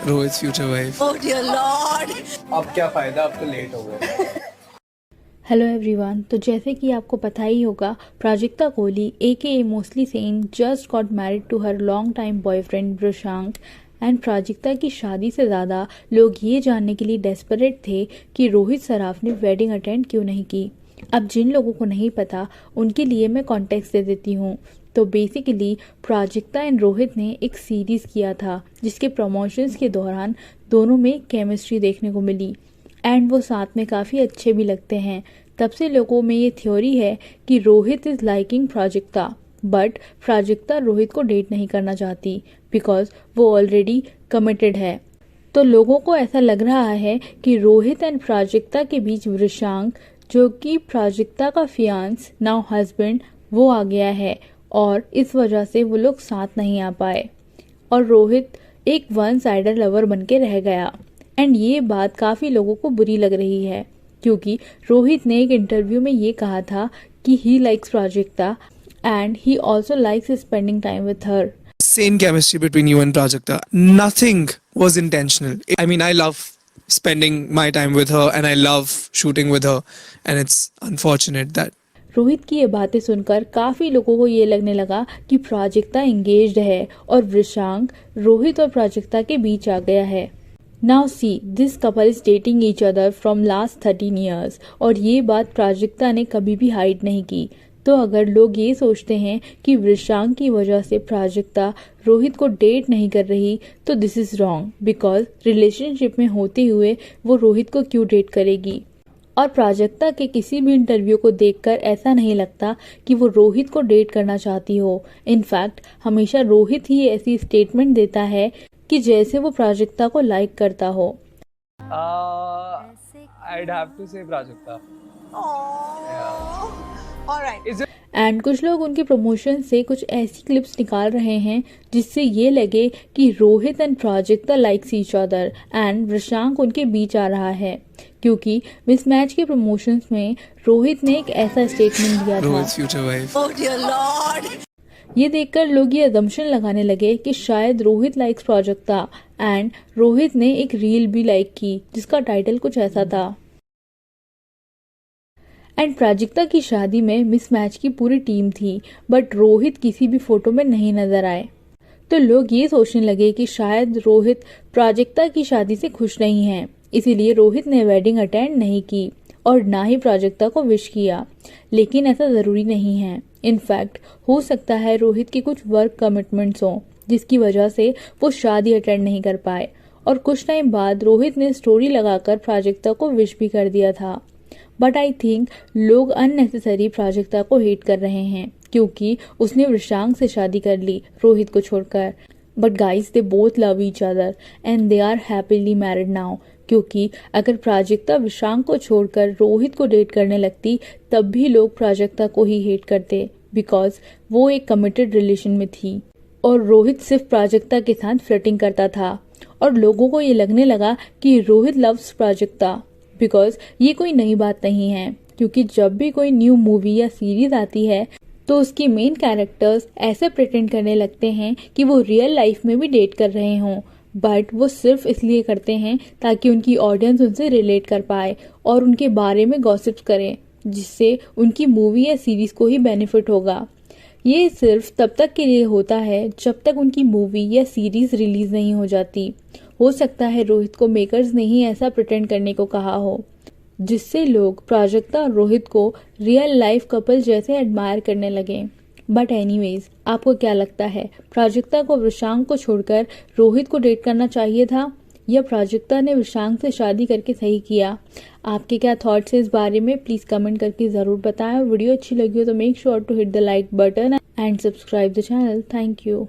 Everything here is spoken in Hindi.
Rohit's future wife. Oh dear Lord! अब क्या फायदा, अब तो लेट हो गए। Hello everyone. तो जैसे कि आपको पता ही होगा, Prajakta Koli AKA mostly sane just got married to her long time boyfriend Prashant. And Prajakta की शादी से ज़्यादा लोग ये जानने के लिए डेस्परेट थे कि रोहित सराफ ने वेडिंग अटेंड क्यों नहीं की। अब जिन लोगों को नहीं पता उनके लिए मैं कॉन्टेक्स्ट दे देती हूँ। तो बेसिकली प्राजक्ता एंड रोहित ने एक सीरीज़ किया था जिसके प्रमोशंस के दौरान दोनों में केमिस्ट्री देखने को मिली एंड वो साथ में काफ़ी अच्छे भी लगते हैं। तब से लोगों में ये थ्योरी है कि Rohit is liking Prajakta, but Prajakta Rohit को डेट नहीं करना चाहती बिकॉज वो ऑलरेडी कमिटेड है। तो लोगों को ऐसा लग रहा है कि रोहित एंड प्राजक्ता के बीच वृषांक, जो कि प्राजक्ता का फियांस नाउ हस्बैंड, वो आ गया है और इस वजह से वो लोग साथ नहीं आ पाए और रोहित एक वन साइडेड लवर बन के रह गया। एंड ये बात काफ़ी लोगों को बुरी लग रही है क्योंकि रोहित ने एक इंटरव्यू में ये कहा था कि he likes Prajakta and he also likes spending time with her. Same chemistry between you and Prajakta. Nothing was intentional. I mean, I love spending my time with her and I love shooting with her, and it's unfortunate that Rohit की ये बातें सुनकर काफ़ी लोगों को ये लगने लगा कि प्राजक्ता एंगेज्ड है और वृषांक रोहित और प्राजक्ता के बीच आ गया है। Now see, this couple is dating each other from last 13 years और ये बात प्राजक्ता ने कभी भी हाइड नहीं की। तो अगर लोग ये सोचते हैं कि वृषांक की वजह से प्राजक्ता रोहित को डेट नहीं कर रही तो this is wrong, because relationship में होते हुए वो रोहित को क्यों डेट करेगी। और प्राजक्ता के किसी भी इंटरव्यू को देखकर ऐसा नहीं लगता कि वो रोहित को डेट करना चाहती हो। इनफैक्ट हमेशा रोहित ही ऐसी स्टेटमेंट देता है कि जैसे वो प्राजक्ता को लाइक करता हो। I'd have to say Prajakta. All right. And कुछ लोग उनके प्रमोशन से कुछ ऐसी क्लिप्स निकाल रहे हैं जिससे ये लगे कि Rohit and Prajakta likes each other and Vrishank उनके बीच आ रहा है, क्योंकि मिसमैच के प्रमोशंस में रोहित ने एक ऐसा स्टेटमेंट दिया था। Rohit's future wife. Oh dear Lord! ये देखकर लोग ये अजम्पशन लगाने लगे कि शायद रोहित लाइक्स प्राजक्ता एंड रोहित ने एक रील भी लाइक की जिसका टाइटल कुछ ऐसा था। एंड प्राजक्ता की शादी में मिसमैच की पूरी टीम थी बट रोहित किसी भी फोटो में नहीं नजर आए। तो लोग ये सोचने लगे कि शायद रोहित प्राजक्ता की शादी से खुश नहीं है, इसीलिए रोहित ने वेडिंग अटेंड नहीं की और ना ही प्राजक्ता को विश किया। लेकिन ऐसा ज़रूरी नहीं है। इनफैक्ट हो सकता है रोहित की कुछ वर्क कमिटमेंट्स हों जिसकी वजह से वो शादी अटेंड नहीं कर पाए और कुछ टाइम बाद रोहित ने स्टोरी लगाकर प्राजक्ता को विश भी कर दिया था। बट आई थिंक लोग अननेसेसरी प्राजक्ता को हेट कर रहे हैं क्योंकि उसने वृषांक से शादी कर ली रोहित को छोड़कर। But guys, they both love each other and they are happily married now. क्योंकि अगर प्राजक्ता वृषांक को छोड़कर रोहित को डेट करने लगती तब भी लोग प्राजक्ता को ही हेट करते बिकॉज वो एक कमिटेड रिलेशन में थी और रोहित सिर्फ प्राजक्ता के साथ फ्लर्टिंग करता था और लोगों को ये लगने लगा कि रोहित लव्स प्राजक्ता। बिकॉज ये कोई नई बात नहीं है, क्योंकि जब भी कोई न्यू मूवी या सीरीज आती है तो उसकी मेन कैरेक्टर्स ऐसे प्रिटेंड करने लगते हैं कि वो रियल लाइफ में भी डेट कर रहे हों, बट वो सिर्फ इसलिए करते हैं ताकि उनकी ऑडियंस उनसे रिलेट कर पाए और उनके बारे में गॉसिप्स करें जिससे उनकी मूवी या सीरीज को ही बेनिफिट होगा। ये सिर्फ तब तक के लिए होता है जब तक उनकी मूवी या सीरीज रिलीज नहीं हो जाती। हो सकता है रोहित को मेकर्स ने ही ऐसा प्रिटेंड करने को कहा हो जिससे लोग प्राजक्ता और रोहित को रियल लाइफ कपल जैसे एडमायर करने लगे। बट एनीवेज, आपको क्या लगता है, प्राजक्ता को वृषांक को छोड़कर रोहित को डेट करना चाहिए था या प्राजक्ता ने वृषांक से शादी करके सही किया? आपके क्या थॉट्स हैं इस बारे में? प्लीज कमेंट करके जरूर बताएं। वीडियो अच्छी लगी हो तो make sure to hit the like button and subscribe the channel. Thank you.